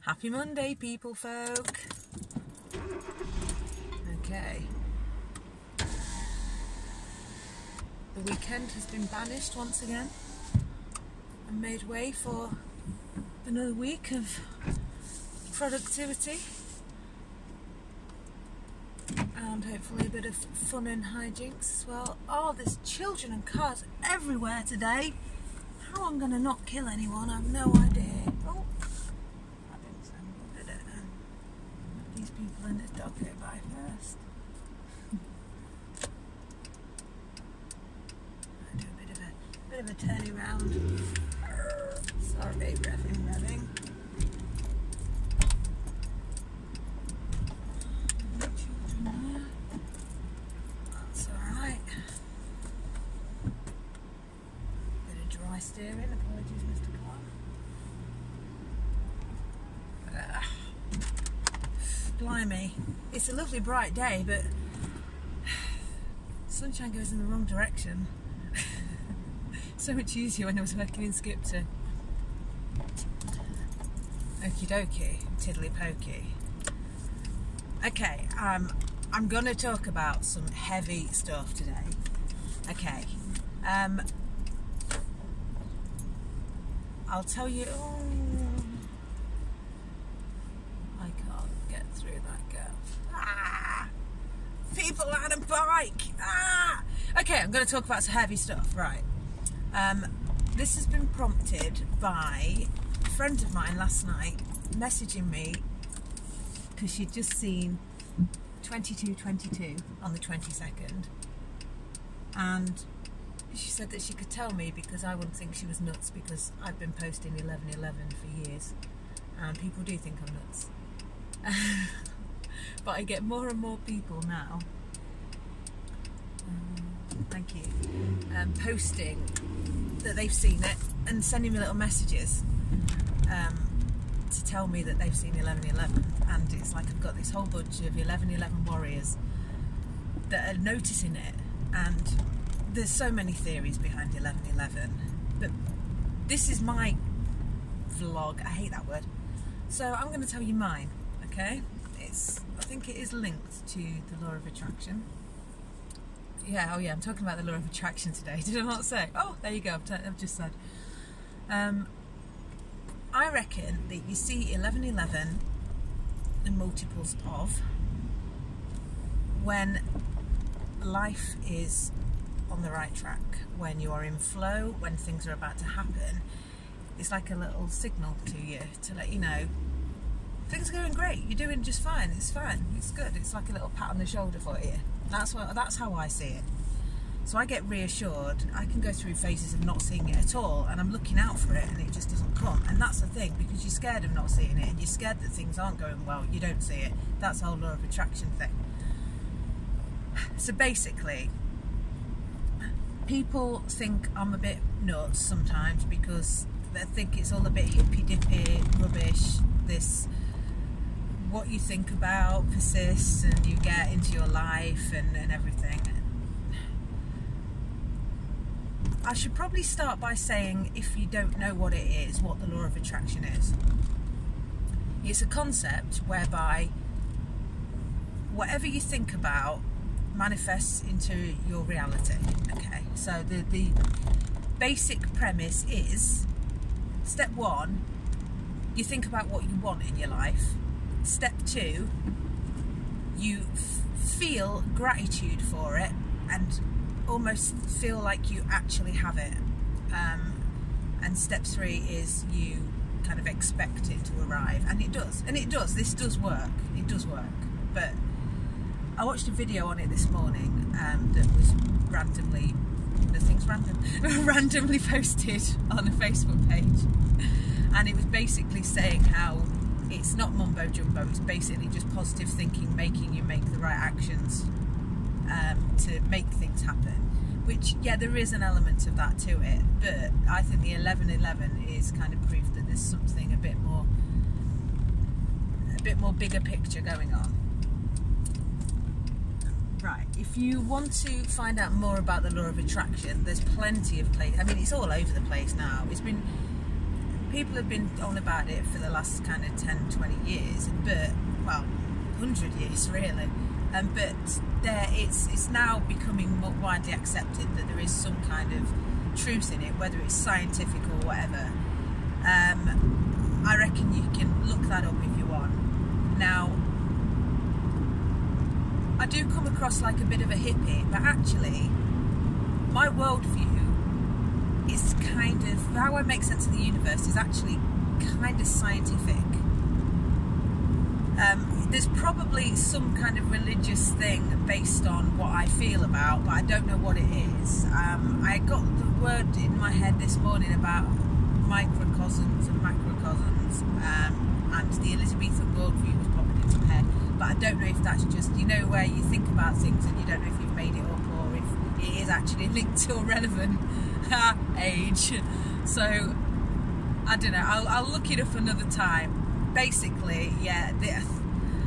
Happy Monday, people folk. Okay. The weekend has been banished once again and made way for another week of productivity and hopefully a bit of fun and hijinks as well. Oh, there's children and cars everywhere today. How I'm going to not kill anyone, I have no idea. Oh, that didn't sound good, did it? These people in this dog go by first. I do a bit of a turny round. Sorry, revving. That's alright. Bit of dry steering, apologies Mr. Clark. Blimey. It's a lovely bright day, but sunshine goes in the wrong direction. So much easier when I was working in Skipton. Okie dokie, tiddly pokey. Okay, I'm going to talk about some heavy stuff today. Okay, I'll tell you. Oh, I can't get through that gap. Ah! People on a bike. Ah! Okay, I'm going to talk about some heavy stuff. Right. This has been prompted by a friend of mine last night messaging me because she'd just seen 2222 on the 22nd, and she said that she could tell me because I wouldn't think she was nuts because I've been posting 1111 for years and people do think I'm nuts. But I get more and more people now, thank you, posting that they've seen it and sending me little messages to tell me that they've seen 1111, and it's like I've got this whole bunch of 1111 warriors that are noticing it, and there's so many theories behind 1111, but this is my vlog. I hate that word, so I'm going to tell you mine. Okay, I think it is linked to the law of attraction. Yeah, oh yeah, I'm talking about the law of attraction today. Did I not say? Oh, there you go, I've just said. I reckon that you see 1111 and multiples of when life is on the right track, when you are in flow, when things are about to happen. It's like a little signal to you to let you know things are going great, you're doing just fine, it's good. It's like a little pat on the shoulder for you. That's how I see it. So I get reassured. I can go through phases of not seeing it at all, and I'm looking out for it and it just doesn't come. And that's the thing, because you're scared of not seeing it and you're scared that things aren't going well, you don't see it. That's the whole law of attraction thing. So basically, people think I'm a bit nuts sometimes because they think it's all a bit hippy-dippy rubbish. This, what you think about persists and you get into your life and everything. I should probably start by saying, if you don't know what it is, what the law of attraction is. It's a concept whereby whatever you think about manifests into your reality. Okay, so the basic premise is, step one, you think about what you want in your life. Step two, you feel gratitude for it and almost feel like you actually have it. And step three is you kind of expect it to arrive, and it does. This does work. It does work. But I watched a video on it this morning that was randomly, nothing's random, randomly posted on a Facebook page, and it was basically saying how it's not mumbo jumbo, it's basically just positive thinking making you make the right actions to make things happen, which, yeah, there is an element of that to it, but I think the 1111 is kind of proof that there's something a bit more bigger picture going on. Right, if you want to find out more about the law of attraction, there's plenty of places. I mean, it's all over the place now. It's been people have been on about it for the last kind of 10, 20 years, but, well, 100 years really. But it's now becoming more widely accepted that there is some kind of truth in it, whether it's scientific or whatever. I reckon you can look that up if you want. Now, I do come across like a bit of a hippie, but actually my worldview is kind of, how I make sense of the universe is actually kind of scientific. There's probably some kind of religious thing based on what I feel about, but I don't know what it is. I got the word in my head this morning about microcosms and macrocosms, and the Elizabethan worldview was popping into my head, but I don't know if that's just, you know, where you think about things and you don't know if you've made it up or if it is actually linked to a relevant age. So I don't know, I'll look it up another time. Basically, yeah,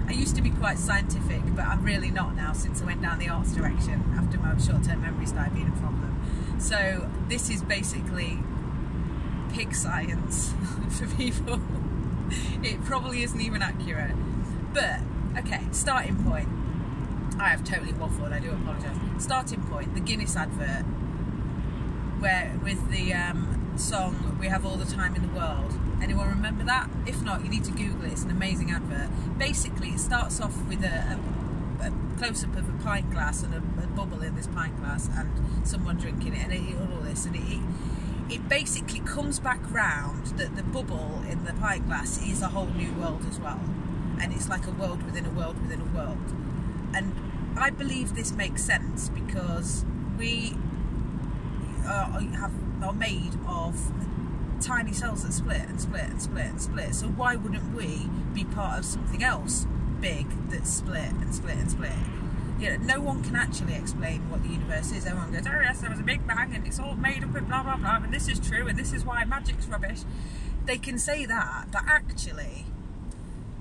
I used to be quite scientific, but I'm really not now since I went down the arts direction after my short-term memory started being a problem. So this is basically pig science for people. It probably isn't even accurate. But, okay, starting point. I have totally waffled, I do apologise. Starting point, the Guinness advert, where with the song "We Have All the Time in the World." Anyone remember that? If not, you need to Google it. It's an amazing advert. Basically, it starts off with a close-up of a pint glass and a bubble in this pint glass and someone drinking it and all this, and it basically comes back round that the bubble in the pint glass is a whole new world as well, and it's like a world within a world within a world. And I believe this makes sense because we are made of tiny cells that split and split and split and split. So why wouldn't we be part of something else big that's split and split and split? You know, no one can actually explain what the universe is. Everyone goes, oh yes, there was a big bang and it's all made up of blah blah blah, and this is true and this is why magic's rubbish. They can say that, but actually,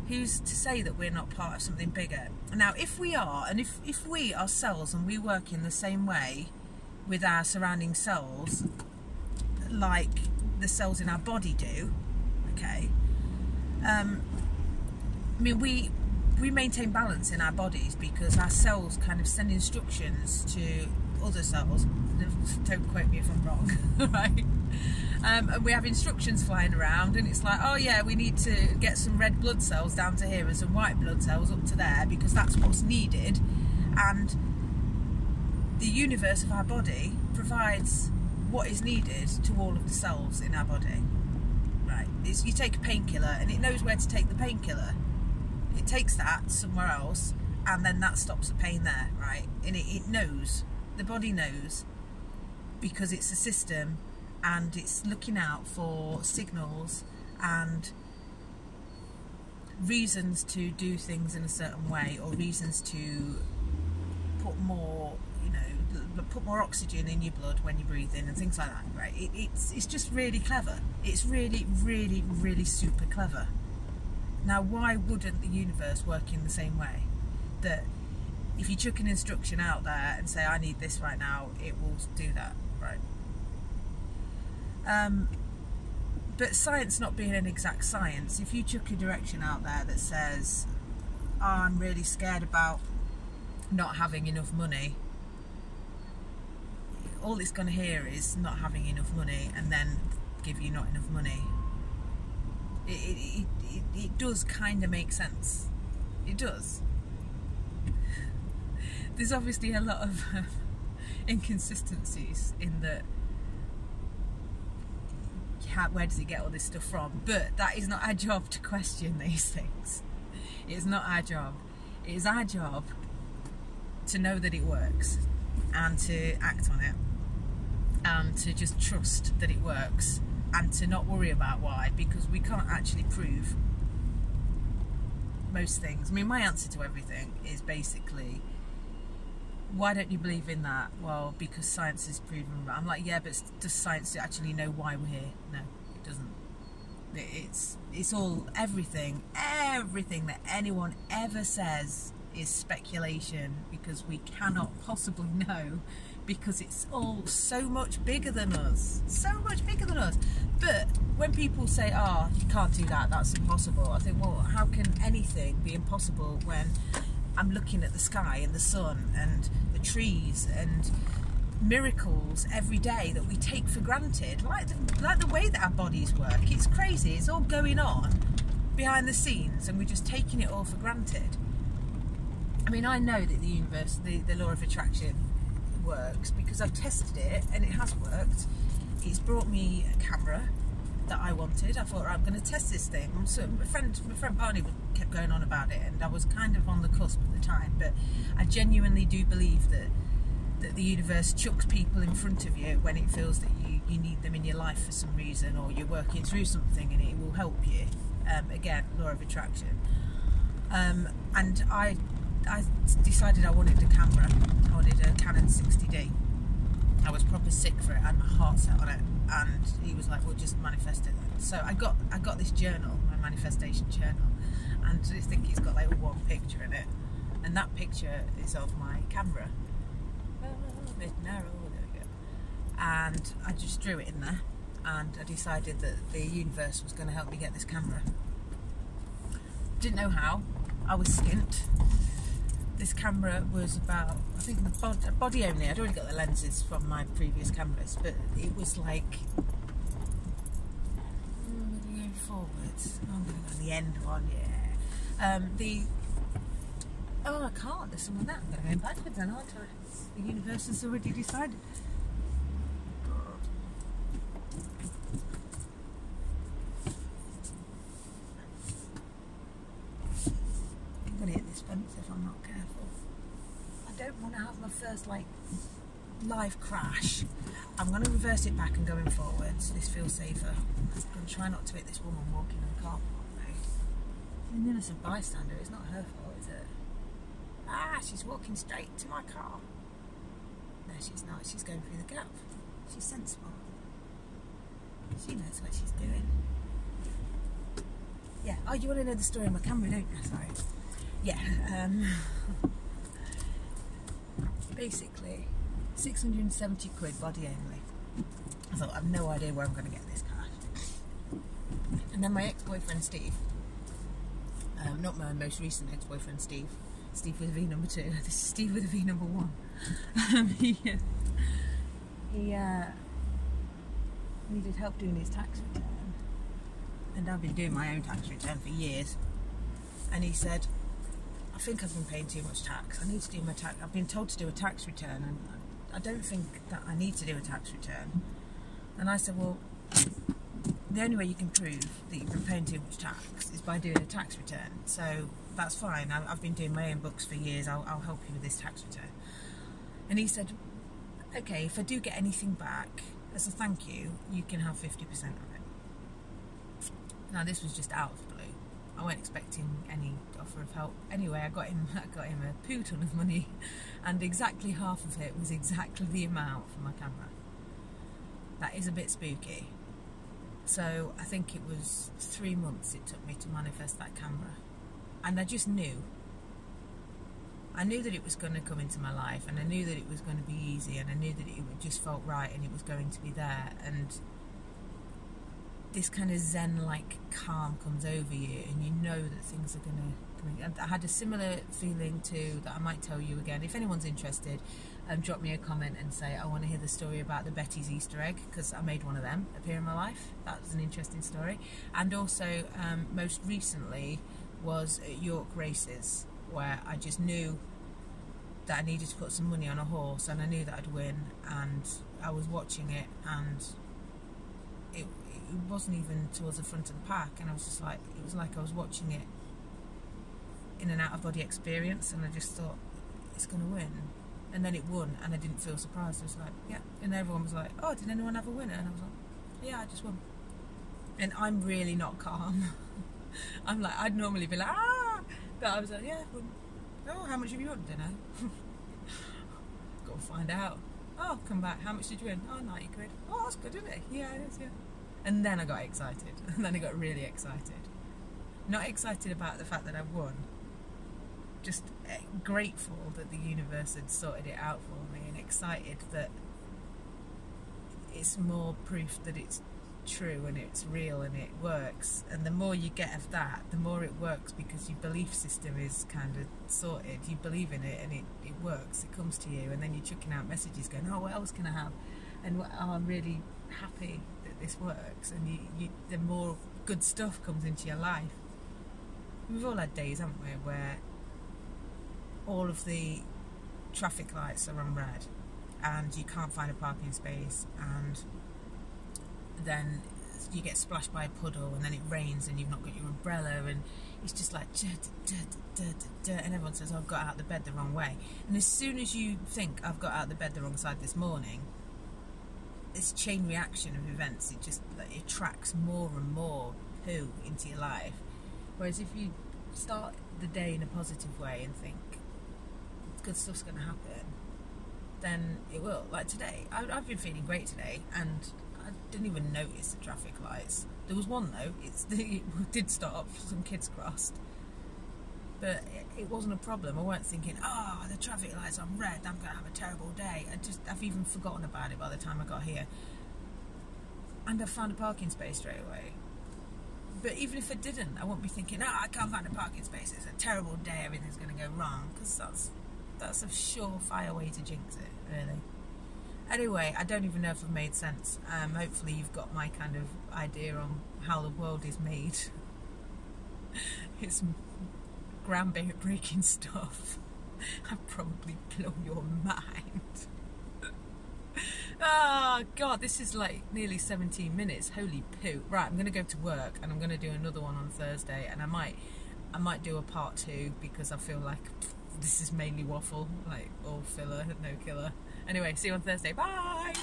who's to say that we're not part of something bigger? Now, if we are, and if we are cells and we work in the same way with our surrounding cells, like the cells in our body do, okay, I mean, we maintain balance in our bodies because our cells kind of send instructions to other cells. Don't quote me if I'm wrong, right? And we have instructions flying around, and it's like, oh yeah, we need to get some red blood cells down to here and some white blood cells up to there because that's what's needed. And the universe of our body provides what is needed to all of the cells in our body, right? You take a painkiller and it knows where to take the painkiller. It takes that somewhere else and then that stops the pain there, right? And it knows, the body knows, because it's a system and it's looking out for signals and reasons to do things in a certain way, or reasons to put more, you know, put more oxygen in your blood when you breathe in and things like that, right? It's just really clever. It's really, really, really super clever. Now, why wouldn't the universe work in the same way? That if you chuck an instruction out there and say, I need this right now, it will do that, right? But science not being an exact science, if you chuck a direction out there that says, oh, I'm really scared about not having enough money, all it's going to hear is not having enough money and then give you not enough money. It does kind of make sense. It does. There's obviously a lot of inconsistencies in that. Where does he get all this stuff from? But that is not our job to question these things. It's not our job. It is our job to know that it works and to act on it and to just trust that it works and to not worry about why, because we can't actually prove most things. I mean, my answer to everything is basically, why don't you believe in that? Well, because science is proven right. I'm like, yeah, but does science actually know why we're here? No, it doesn't. It's all, everything that anyone ever says is speculation, because we cannot possibly know, because it's all so much bigger than us, so much bigger than us. But when people say, oh, you can't do that, that's impossible, I think, well, how can anything be impossible when I'm looking at the sky and the sun and the trees and miracles every day that we take for granted, like the way that our bodies work. It's crazy. It's all going on behind the scenes and we're just taking it all for granted. I mean, I know that the universe, the law of attraction works because I've tested it and it has worked. It's brought me a camera that I wanted. I thought, right, I'm going to test this thing. So my friend Barney kept going on about it, and I was kind of on the cusp at the time, but I genuinely do believe that the universe chucks people in front of you when it feels that you need them in your life for some reason, or you're working through something and it will help you. Again, law of attraction. And I decided I wanted a camera. I wanted a Canon 60D. I was proper sick for it. I had my heart set on it, and he was like, well, just manifest it then. So I got this journal, my manifestation journal, and I think it's got like one picture in it, and that picture is of my camera. A bit narrow, there we go. And I just drew it in there, and I decided that the universe was going to help me get this camera. Didn't know how. I was skint. This camera was about, I think, the body only. I'd already got the lenses from my previous cameras, but it was like, going forwards. I'm going to go on the end one, yeah. Oh, I can't. There's someone there. I'm going to go backwards then, aren't I? The universe has already decided. I'm going to hit this fence if I'm not careful. I don't want to have my first, like, live crash. I'm going to reverse it back and going forwards. This feels safer. I'm going to try not to hit this woman walking on the car park. She's an innocent bystander. It's not her fault, is it? Ah, she's walking straight to my car. No, she's not. She's going through the gap. She's sensible. She knows what she's doing. Yeah. Oh, you want to know the story of my camera, don't you? Sorry. Yeah. Basically, 670 quid body only. I thought, I've no idea where I'm going to get this cash. And then my ex-boyfriend Steve, not my most recent ex-boyfriend Steve with a V number 2, this is Steve with a V number 1. He needed help doing his tax return, and I've been doing my own tax return for years, and he said, I think I've been paying too much tax. I need to do my tax. I've been told to do a tax return, and I don't think that I need to do a tax return. And I said, well, the only way you can prove that you've been paying too much tax is by doing a tax return. So that's fine. I've been doing my own books for years. I'll help you with this tax return. And he said, okay, if I do get anything back as a thank you, you can have 50% of it. Now this was just out of the blue. I wasn't expecting any offer of help. Anyway, I got him a poo ton of money, and exactly half of it was exactly the amount for my camera. That is a bit spooky. So I think it was 3 months it took me to manifest that camera, and I just knew. I knew that it was going to come into my life, and I knew that it was going to be easy, and I knew that it just felt right, and it was going to be there. And this kind of zen-like calm comes over you, and you know that things are going to. I had a similar feeling too that I might tell you again. If anyone's interested, drop me a comment and say, I want to hear the story about the Betty's Easter egg, because I made one of them appear in my life. That was an interesting story. And also, most recently was at York races, where I just knew that I needed to put some money on a horse, and I knew that I'd win, and I was watching it, and it wasn't even towards the front of the pack, and I was just like, it was like I was watching it in an out-of-body experience, and I just thought, it's going to win. And then it won, and I didn't feel surprised. I was like, yeah. And everyone was like, oh, did anyone have a winner? And I was like, yeah, I just won. And I'm really not calm. I'm like, I'd normally be like, ah! But I was like, yeah, I won. Oh, how much have you won? Don't know. Got to find out. Oh, come back. How much did you win? Oh, 90 quid. Oh, that's good, isn't it? Yeah, it is, yeah. And then I got excited. And then I got really excited. Not excited about the fact that I won. Just grateful that the universe had sorted it out for me, and excited that it's more proof that it's true and it's real and it works. And the more you get of that, the more it works, because your belief system is kind of sorted. You believe in it and it works, it comes to you, and then you're chucking out messages going, oh, what else can I have? And oh, I'm really happy that this works. And the more good stuff comes into your life. We've all had days, haven't we, where all of the traffic lights are on red and you can't find a parking space, and then you get splashed by a puddle, and then it rains and you've not got your umbrella, and it's just like and everyone says, oh, I've got out of the bed the wrong way. And as soon as you think, I've got out of the bed the wrong side this morning, this chain reaction of events, it just like, it attracts more and more poo into your life. Whereas if you start the day in a positive way and think good stuff's going to happen, then it will. Like today, I've been feeling great today, and I didn't even notice the traffic lights. There was one though, it did stop, some kids crossed, but it wasn't a problem. I weren't thinking, oh, the traffic lights are red, I'm going to have a terrible day. I've even forgotten about it by the time I got here. And I found a parking space straight away. But even if I didn't, I won't be thinking, oh, I can't find a parking space, it's a terrible day, everything's going to go wrong, because that's a surefire way to jinx it, really. Anyway, I don't even know if I've made sense. Hopefully you've got my kind of idea on how the world is made. It's groundbreaking stuff. I've probably blown your mind. Oh God, this is like nearly 17 minutes. Holy poo. Right, I'm going to go to work, and I'm going to do another one on Thursday, and I might do a part 2, because I feel like this is mainly waffle, like all filler, no killer. Anyway, see you on Thursday. Bye!